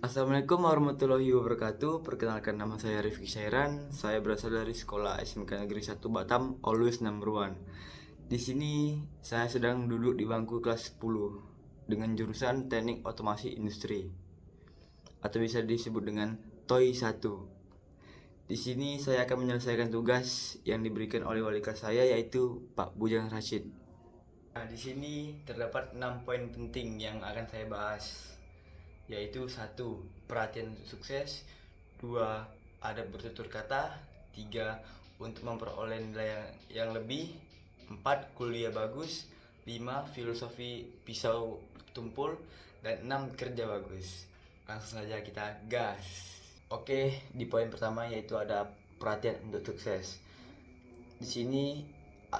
Assalamualaikum warahmatullahi wabarakatuh. Perkenalkan, nama saya Rifki Syairan. Saya berasal dari Sekolah SMK Negeri 1 Batam, Always Number One. Di sini saya sedang duduk di bangku kelas 10 dengan jurusan Teknik Otomasi Industri atau bisa disebut dengan TOI 1. Di sini saya akan menyelesaikan tugas yang diberikan oleh wali kelas saya, yaitu Pak Bujang Rashid. Nah, di sini terdapat 6 poin penting yang akan saya bahas, yaitu: 1. Perhatian untuk sukses. 2. Adab bertutur kata. 3. Untuk memperoleh nilai yang lebih. 4. Kuliah bagus. 5. Filosofi pisau tumpul. Dan 6. Kerja bagus. Langsung saja kita gas. Oke, di poin pertama yaitu ada perhatian untuk sukses. Di sini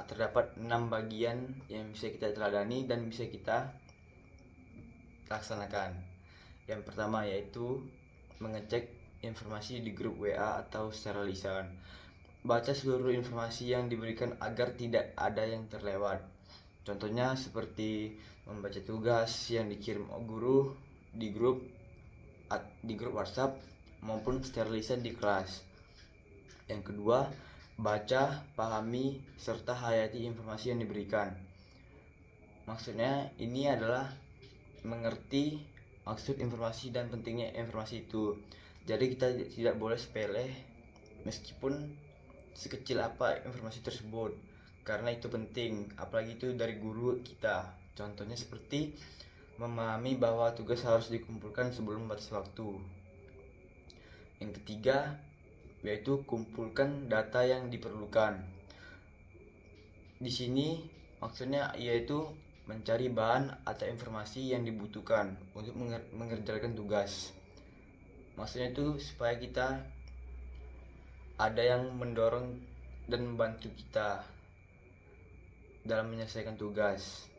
terdapat 6 bagian yang bisa kita teladani dan bisa kita laksanakan. Yang pertama yaitu mengecek informasi di grup WA atau secara lisan. Baca seluruh informasi yang diberikan agar tidak ada yang terlewat. Contohnya seperti membaca tugas yang dikirim guru di grup WhatsApp maupun secara lisan di kelas. Yang kedua, baca, pahami, serta hayati informasi yang diberikan. Maksudnya ini adalah mengerti maksud informasi dan pentingnya informasi itu. Jadi kita tidak boleh sepele meskipun sekecil apa informasi tersebut, karena itu penting, apalagi itu dari guru kita. Contohnya seperti memahami bahwa tugas harus dikumpulkan sebelum batas waktu. Yang ketiga yaitu kumpulkan data yang diperlukan. Di sini maksudnya yaitu mencari bahan atau informasi yang dibutuhkan untuk mengerjakan tugas. Maksudnya itu supaya kita ada yang mendorong dan membantu kita dalam menyelesaikan tugas.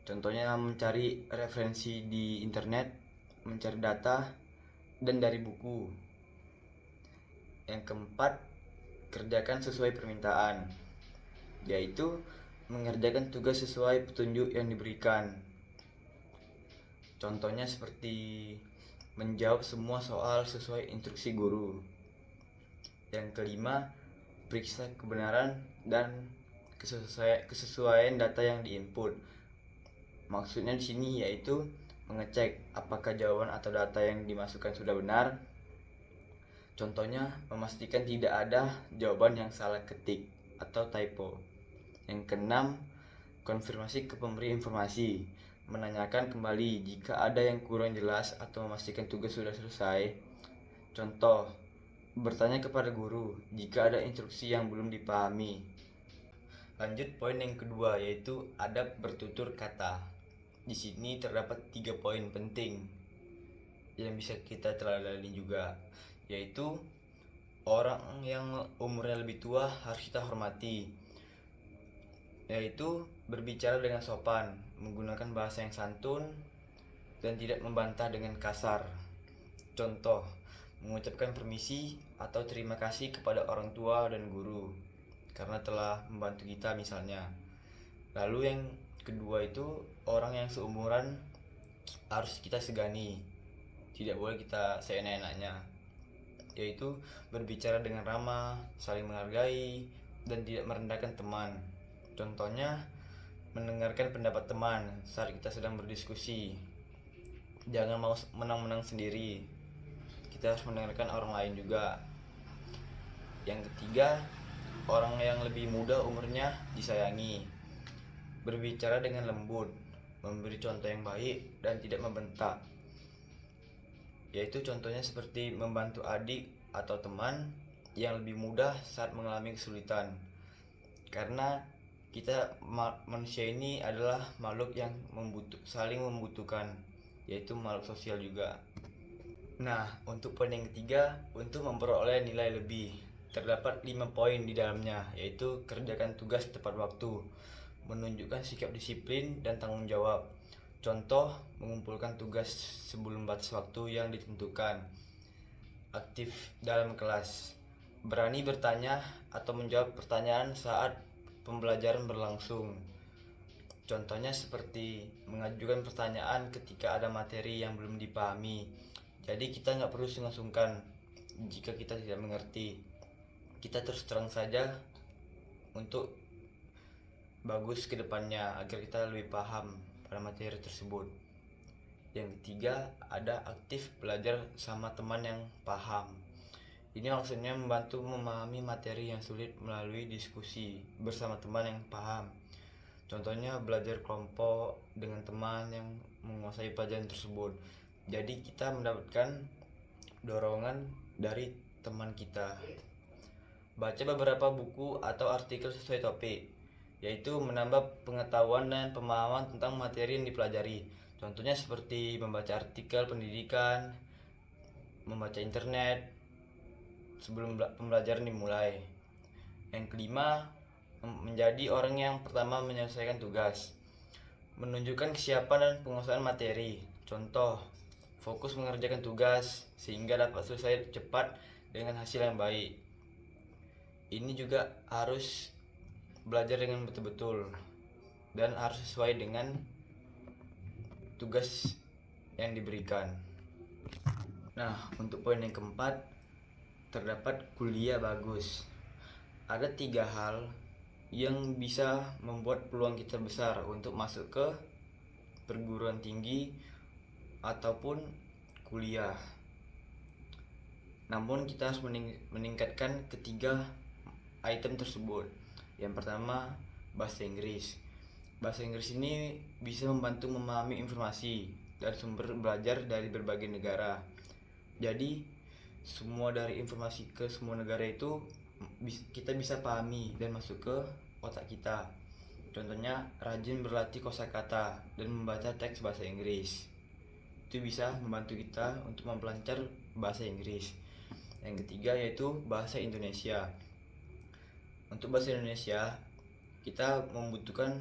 Contohnya mencari referensi di internet, mencari data, dan dari buku. Yang keempat, kerjakan sesuai permintaan, yaitu mengerjakan tugas sesuai petunjuk yang diberikan. Contohnya seperti menjawab semua soal sesuai instruksi guru. Yang kelima, periksa kebenaran dan kesesuaian data yang diinput. Maksudnya di sini yaitu mengecek apakah jawaban atau data yang dimasukkan sudah benar. Contohnya memastikan tidak ada jawaban yang salah ketik atau typo. Yang keenam, konfirmasi ke pemberi informasi, menanyakan kembali jika ada yang kurang jelas atau memastikan tugas sudah selesai. Contoh, bertanya kepada guru jika ada instruksi yang belum dipahami. Lanjut poin yang kedua yaitu adab bertutur kata. Di sini terdapat 3 poin penting yang bisa kita teladani juga, yaitu orang yang umurnya lebih tua harus kita hormati, yaitu berbicara dengan sopan, menggunakan bahasa yang santun, dan tidak membantah dengan kasar. Contoh, mengucapkan permisi atau terima kasih kepada orang tua dan guru karena telah membantu kita misalnya. Lalu yang kedua itu orang yang seumuran harus kita segani, tidak boleh kita seenak-enaknya, yaitu berbicara dengan ramah, saling menghargai, dan tidak merendahkan teman. Contohnya mendengarkan pendapat teman saat kita sedang berdiskusi. Jangan mau menang-menang sendiri, kita harus mendengarkan orang lain juga. Yang ketiga, orang yang lebih muda umurnya disayangi, berbicara dengan lembut, memberi contoh yang baik dan tidak membentak, yaitu contohnya seperti membantu adik atau teman yang lebih muda saat mengalami kesulitan, karena kita manusia ini adalah makhluk yang saling membutuhkan, yaitu makhluk sosial juga. Nah, untuk poin yang ketiga, untuk memperoleh nilai lebih, terdapat 5 poin di dalamnya, yaitu kerjakan tugas tepat waktu, menunjukkan sikap disiplin dan tanggung jawab. Contoh, mengumpulkan tugas sebelum batas waktu yang ditentukan. Aktif dalam kelas, berani bertanya atau menjawab pertanyaan saat pembelajaran berlangsung. Contohnya seperti mengajukan pertanyaan ketika ada materi yang belum dipahami, Jadi kita nggak perlu sungkan-sungkan jika kita tidak mengerti. Kita terus terang saja untuk bagus ke depannya agar kita lebih paham pada materi tersebut. Yang ketiga, ada aktif belajar sama teman yang paham. Ini maksudnya membantu memahami materi yang sulit melalui diskusi bersama teman yang paham. Contohnya belajar kelompok dengan teman yang menguasai pelajaran tersebut. Jadi kita mendapatkan dorongan dari teman kita. Baca beberapa buku atau artikel sesuai topik, yaitu menambah pengetahuan dan pemahaman tentang materi yang dipelajari. Contohnya seperti membaca artikel pendidikan, membaca internet sebelum pembelajaran dimulai. Yang kelima, menjadi orang yang pertama menyelesaikan tugas. Menunjukkan kesiapan dan penguasaan materi. Contoh, fokus mengerjakan tugas sehingga dapat selesai cepat dengan hasil yang baik. Ini juga harus belajar dengan betul-betul dan harus sesuai dengan tugas yang diberikan. Nah, untuk poin yang keempat, terdapat kuliah bagus. Ada 3 hal yang bisa membuat peluang kita besar untuk masuk ke perguruan tinggi ataupun kuliah. Namun kita harus meningkatkan ketiga item tersebut. Yang pertama, bahasa Inggris. Bahasa Inggris ini bisa membantu memahami informasi dan sumber belajar dari berbagai negara. Jadi semua dari informasi ke semua negara itu kita bisa pahami dan masuk ke otak kita. Contohnya rajin berlatih kosakata dan membaca teks bahasa Inggris. Itu bisa membantu kita untuk memperlancar bahasa Inggris. Yang ketiga yaitu bahasa Indonesia. Untuk bahasa Indonesia, kita membutuhkan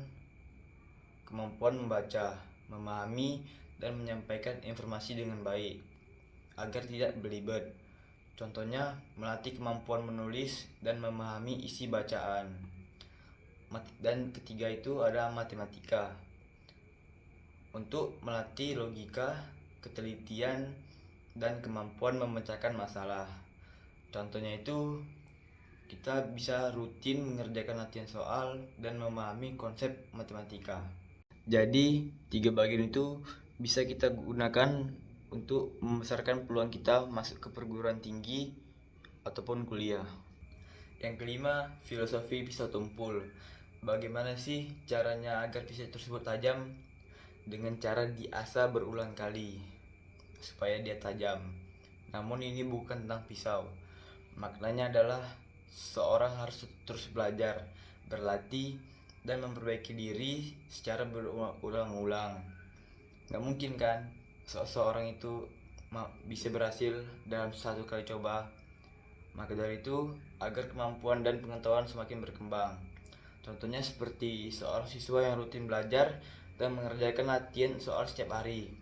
kemampuan membaca, memahami, dan menyampaikan informasi dengan baik agar tidak belibet. Contohnya, melatih kemampuan menulis dan memahami isi bacaan. Dan ketiga itu ada matematika. Untuk melatih logika, ketelitian, dan kemampuan memecahkan masalah. Contohnya itu, kita bisa rutin mengerjakan latihan soal dan memahami konsep matematika. Jadi, 3 bagian itu bisa kita gunakan untuk membesarkan peluang kita masuk ke perguruan tinggi ataupun kuliah. Yang kelima, filosofi pisau tumpul. Bagaimana sih caranya agar pisau tersebut tajam? Dengan cara diasah berulang kali supaya dia tajam. Namun ini bukan tentang pisau. Maknanya adalah seorang harus terus belajar, berlatih, dan memperbaiki diri secara berulang-ulang. Gak mungkin kan seseorang itu bisa berhasil dalam satu kali coba. Maka dari itu, agar kemampuan dan pengetahuan semakin berkembang. Contohnya seperti seorang siswa yang rutin belajar dan mengerjakan latihan soal setiap hari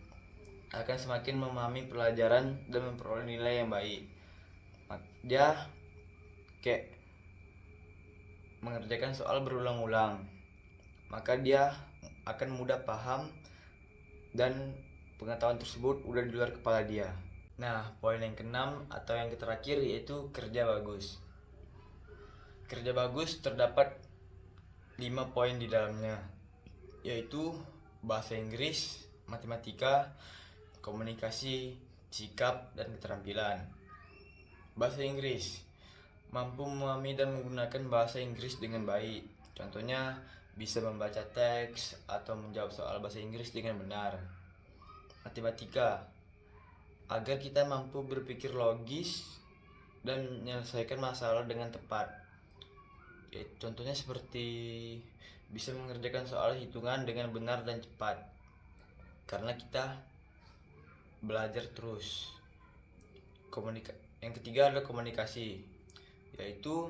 akan semakin memahami pelajaran dan memperoleh nilai yang baik. Dia kayak mengerjakan soal berulang-ulang, maka dia akan mudah paham dan pengetahuan tersebut udah di luar kepala dia. Nah, poin yang keenam atau yang terakhir yaitu kerja bagus. Kerja bagus terdapat 5 poin di dalamnya, yaitu bahasa Inggris, matematika, komunikasi, sikap, dan keterampilan. Bahasa Inggris, mampu memahami dan menggunakan bahasa Inggris dengan baik. Contohnya, bisa membaca teks atau menjawab soal bahasa Inggris dengan benar. Matematika, agar kita mampu berpikir logis dan menyelesaikan masalah dengan tepat. Contohnya seperti bisa mengerjakan soal hitungan dengan benar dan cepat, karena kita belajar terus. Yang ketiga adalah komunikasi, yaitu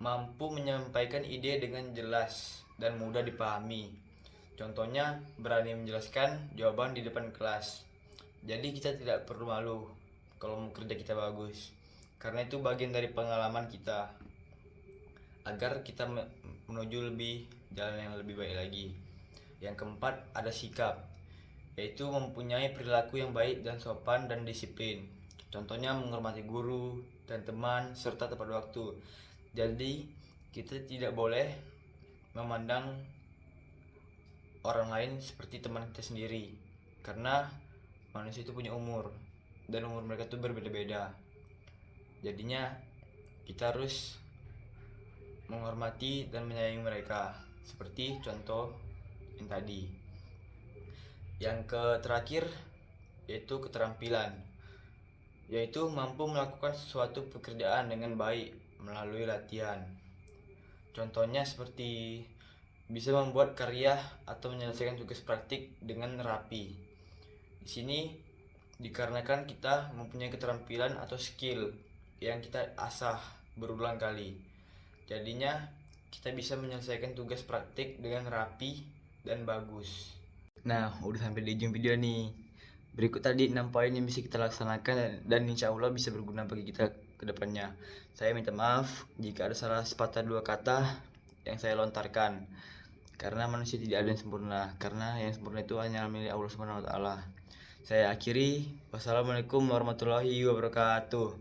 mampu menyampaikan ide dengan jelas dan mudah dipahami. Contohnya berani menjelaskan jawaban di depan kelas. Jadi kita tidak perlu malu kalau kerja kita bagus, karena itu bagian dari pengalaman kita agar kita menuju jalan yang lebih baik lagi. Yang keempat ada sikap, yaitu mempunyai perilaku yang baik dan sopan dan disiplin. Contohnya menghormati guru dan teman serta tepat waktu. Jadi kita tidak boleh memandang orang lain seperti teman kita sendiri, karena manusia itu punya umur dan umur mereka itu berbeda-beda. Jadinya kita harus menghormati dan menyayangi mereka, seperti contoh yang tadi. Yang terakhir yaitu keterampilan, yaitu mampu melakukan suatu pekerjaan dengan baik melalui latihan. Contohnya seperti bisa membuat karya atau menyelesaikan tugas praktik dengan rapi. Di sini dikarenakan kita mempunyai keterampilan atau skill yang kita asah berulang kali. Jadinya kita bisa menyelesaikan tugas praktik dengan rapi dan bagus. Nah, udah sampai di ujung video nih. Berikut tadi 6 poin yang bisa kita laksanakan dan insya Allah bisa berguna bagi kita ke depannya. Saya minta maaf jika ada salah sepatah dua kata yang saya lontarkan, karena manusia tidak ada yang sempurna, karena yang sempurna itu hanya milik Allah Subhanahu wa taala. Saya akhiri, wassalamualaikum warahmatullahi wabarakatuh.